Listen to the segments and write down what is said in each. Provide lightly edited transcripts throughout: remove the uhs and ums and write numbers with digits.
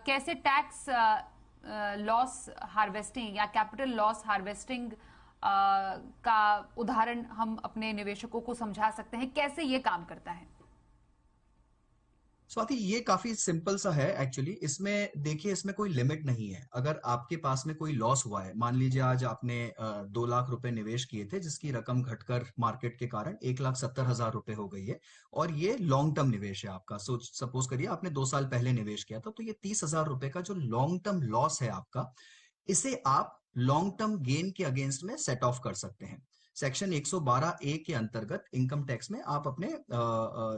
कैसे tax loss harvesting या capital loss harvesting का उदाहरण हम अपने निवेशकों को समझा सकते हैं, कैसे ये काम करता है? स्वाति, ये काफी सिंपल सा है एक्चुअली। इसमें देखिए, इसमें कोई लिमिट नहीं है। अगर आपके पास में कोई लॉस हुआ है, मान लीजिए आज आपने 2 लाख रुपए निवेश किए थे जिसकी रकम घटकर मार्केट के कारण 1,70,000 रुपए हो गई है, और ये लॉन्ग टर्म निवेश है आपका। सपोज करिए आपने 2 साल पहले निवेश किया था, तो ये 30,000 रुपए का जो लॉन्ग टर्म लॉस है आपका, इसे आप लॉन्ग टर्म गेन के अगेंस्ट में सेट ऑफ कर सकते हैं। सेक्शन 112 ए के अंतर्गत इनकम टैक्स में आप अपने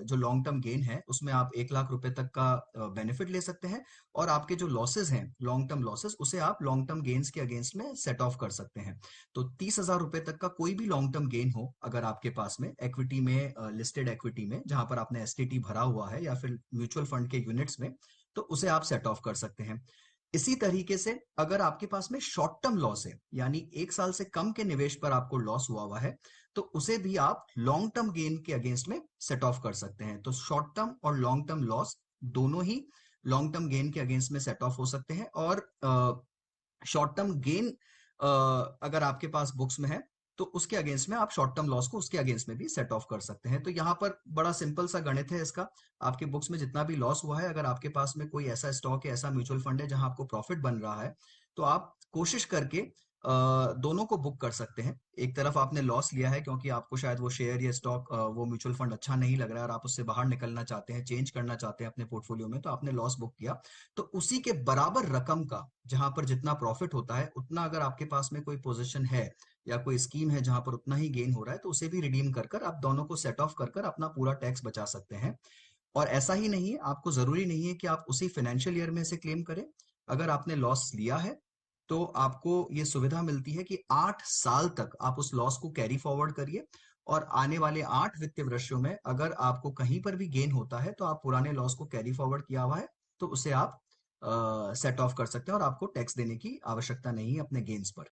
जो लॉन्ग टर्म गेन है उसमें आप 1 लाख रुपए तक का बेनिफिट ले सकते हैं, और आपके जो लॉसेस हैं, लॉन्ग टर्म लॉसेस, उसे आप लॉन्ग टर्म गेन्स के अगेंस्ट में सेट ऑफ कर सकते हैं। तो 30,000 रुपए तक का कोई भी लॉन्ग टर्म गेन हो अगर आपके पास में इक्विटी में, लिस्टेड इक्विटी में, जहां पर आपने एसटीटी भरा हुआ है, या फिर म्यूचुअल फंड के यूनिट्स में, तो उसे आप सेट ऑफ कर सकते हैं। इसी तरीके से अगर आपके पास में शॉर्ट टर्म लॉस है, यानी 1 साल से कम के निवेश पर आपको लॉस हुआ है, तो उसे भी आप लॉन्ग टर्म गेन के अगेंस्ट में सेट ऑफ कर सकते हैं। तो शॉर्ट टर्म और लॉन्ग टर्म लॉस दोनों ही लॉन्ग टर्म गेन के अगेंस्ट में सेट ऑफ हो सकते हैं। और शॉर्ट टर्म गेन अगर आपके पास बुक्स में है, तो उसके अगेंस्ट में आप शॉर्ट टर्म लॉस को उसके अगेंस्ट में भी सेट ऑफ कर सकते हैं। तो यहाँ पर बड़ा सिंपल सा गणित है इसका। आपके बुक्स में जितना भी लॉस हुआ है, अगर आपके पास में कोई ऐसा स्टॉक है, ऐसा म्यूचुअल फंड है जहां आपको प्रॉफिट बन रहा है, तो आप कोशिश करके दोनों को बुक कर सकते हैं। एक तरफ आपने लॉस लिया है क्योंकि आपको शायद वो शेयर या स्टॉक, वो म्यूचुअल फंड अच्छा नहीं लग रहा है और आप उससे बाहर निकलना चाहते हैं, चेंज करना चाहते हैं अपने पोर्टफोलियो में, तो आपने लॉस बुक किया। तो उसी के बराबर रकम का, जहां पर जितना प्रॉफिट होता है उतना, अगर आपके पास में कोई पोजीशन है या कोई स्कीम है जहां पर उतना ही गेन हो रहा है, तो उसे भी रिडीम कर कर आप दोनों को सेट ऑफ कर कर अपना पूरा टैक्स बचा सकते हैं। और ऐसा ही नहीं है, आपको जरूरी नहीं है कि आप उसी फाइनेंशियल ईयर में से क्लेम करें। अगर आपने लॉस लिया है, तो आपको ये सुविधा मिलती है कि 8 साल तक आप उस लॉस को कैरी फॉरवर्ड करिए, और आने वाले 8 वित्तीय वर्षों में अगर आपको कहीं पर भी गेन होता है, तो आप पुराने लॉस को कैरी फॉरवर्ड किया हुआ है, तो उसे आप सेट ऑफ कर सकते हैं, और आपको टैक्स देने की आवश्यकता नहीं है अपने गेन्स पर।